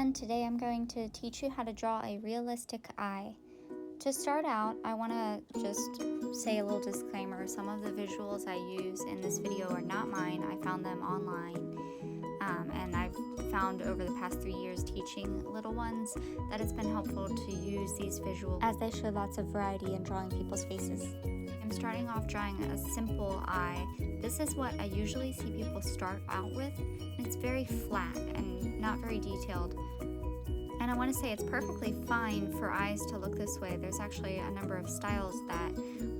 everyone, today I'm going to teach you how to draw a realistic eye. To start out, I want to just say a little disclaimer. Some of the visuals I use in this video are not mine. I found them online, and I've found over the past 3 years teaching little ones that it's been helpful to use these visuals as they show lots of variety in drawing people's faces. I'm starting off drawing a simple eye. This is what I usually see people start out with. It's very flat and not very detailed. And I want to say it's perfectly fine for eyes to look this way. There's actually a number of styles that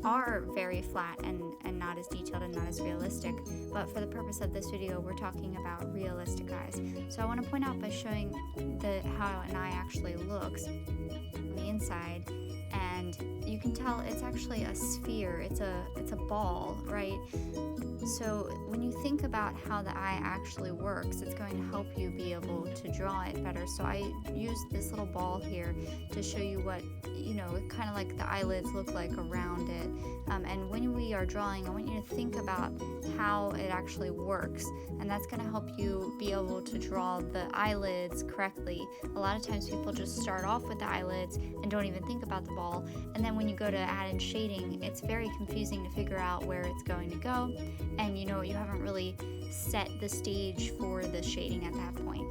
are very flat and not as detailed and not as realistic. But for the purpose of this video, we're talking about realistic eyes. So I want to point out by showing how an eye actually looks on the inside. And you can tell it's actually a sphere. It's a ball, right? So when you think about how the eye actually works, it's going to help you be able to draw it better. So I used this little ball here to show you what, kind of like the eyelids look like around it. And when we are drawing, I want you to think about how it actually works. And that's going to help you be able to draw the eyelids correctly. A lot of times people just start off with the eyelids and don't even think about the ball. And then when you go to add in shading, it's very confusing to figure out where it's going to go. And you haven't really set the stage for the shading at that point.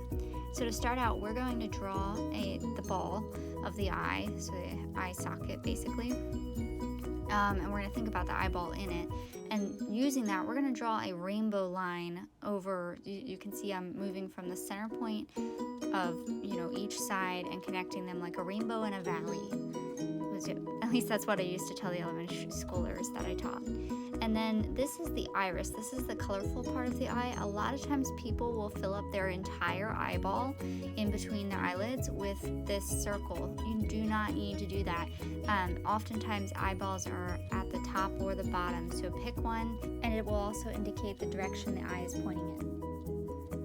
So to start out, we're going to draw the ball of the eye, so the eye socket basically. And we're going to think about the eyeball in it. And using that, we're going to draw a rainbow line over, you can see I'm moving from the center point of, each side and connecting them like a rainbow in a valley. At least that's what I used to tell the elementary schoolers that I taught. And then this is the iris. This is the colorful part of the eye. A lot of times people will fill up their entire eyeball in between their eyelids with this circle. You do not need to do that. Oftentimes eyeballs are at the top or the bottom, so pick one, and it will also indicate the direction the eye is pointing in.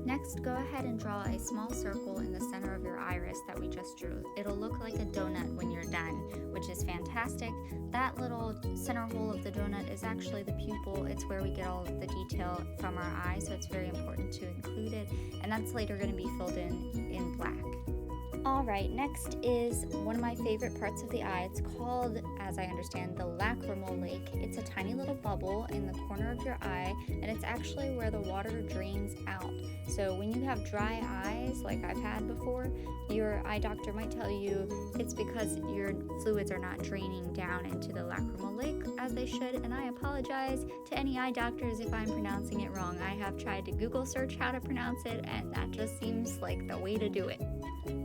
Next, go ahead and draw a small circle in the center of your iris that we just drew. It'll look like a donut when you're done, which is fantastic. That little center hole of the donut is actually the pupil. It's where we get all of the detail from our eye, so it's very important to include it. And that's later going to be filled in black. Alright, next is one of my favorite parts of the eye. It's called, as I understand, the Lacrimal Lake. It's a tiny little bubble in the corner of your eye, and it's actually where the water drains out. So when you have dry eyes, like I've had before, your eye doctor might tell you it's because your fluids are not draining down into the Lacrimal Lake as they should, and I apologize to any eye doctors if I'm pronouncing it wrong. I have tried to Google search how to pronounce it, and that just seems like the way to do it.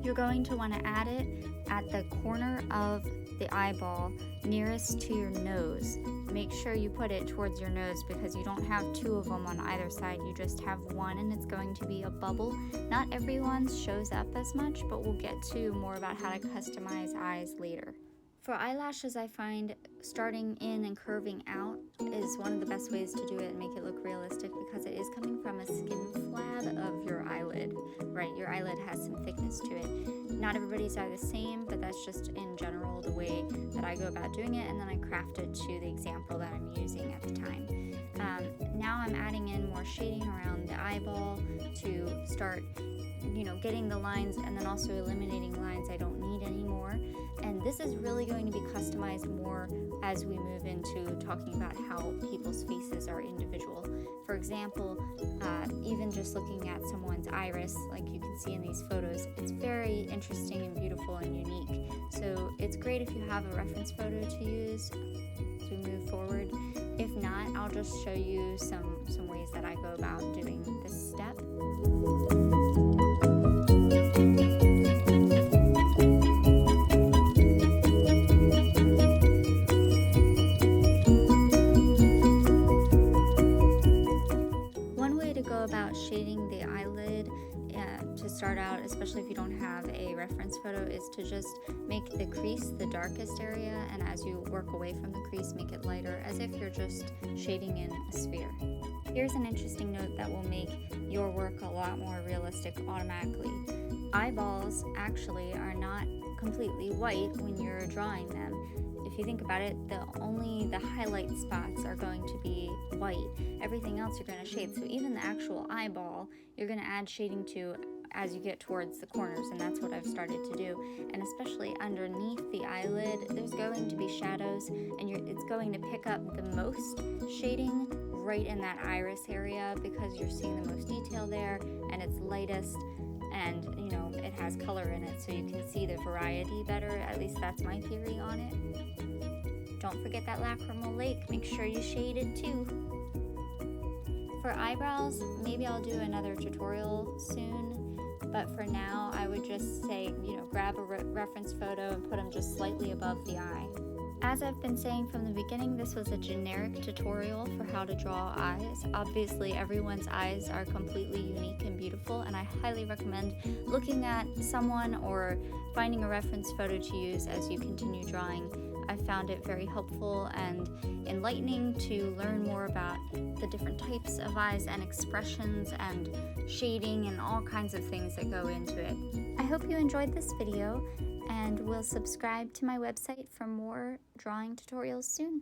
You're going to want to add it at the corner of the eyeball nearest to your nose. Make sure you put it towards your nose because you don't have two of them on either side. You just have one, and it's going to be a bubble. Not everyone shows up as much, but we'll get to more about how to customize eyes later. For eyelashes, I find starting in and curving out is one of the best ways to do it and make it look realistic because it is coming from a skin flab of your eyelid, right? Your eyelid has some thickness to it. Not everybody's eye the same, but that's just in general the way that I go about doing it, and then I craft it to the example that I'm using at the time. Now I'm adding in more shading around the eyeball to start getting the lines and then also eliminating lines I don't need anymore. And this is really going to be customized more as we move into talking about how people's faces are individual. For example, even just looking at someone's iris, like you can see in these photos, it's very interesting and beautiful and unique. So it's great if you have a reference photo to use as we move forward. If not, I'll just show you some ways that I go about doing this step. Shading the eyelid to start out, especially if you don't have a reference photo, is to just make the crease the darkest area, and as you work away from the crease, make it lighter, as if you're just shading in a sphere. Here's an interesting note that will make your work a lot more realistic automatically. Eyeballs actually are not completely white when you're drawing them. If you think about it, only the highlight spots are going to be white. Everything else you're going to shade. So even the actual eyeball, you're going to add shading to as you get towards the corners, and that's what I've started to do. And especially underneath the eyelid, there's going to be shadows, and it's going to pick up the most shading right in that iris area because you're seeing the most detail there, and it's lightest, and you know, it has color in it, so you can see the variety better. At least that's my theory on it. Don't forget that Lacrimal Lake. Make sure you shade it too. For eyebrows, maybe I'll do another tutorial soon, but for now I would just say, you know, grab a reference photo and put them just slightly above the eye. As I've been saying from the beginning, this was a generic tutorial for how to draw eyes. Obviously, everyone's eyes are completely unique and beautiful, and I highly recommend looking at someone or finding a reference photo to use as you continue drawing. I found it very helpful and enlightening to learn more about the different types of eyes and expressions and shading and all kinds of things that go into it. I hope you enjoyed this video and will subscribe to my website for more drawing tutorials soon.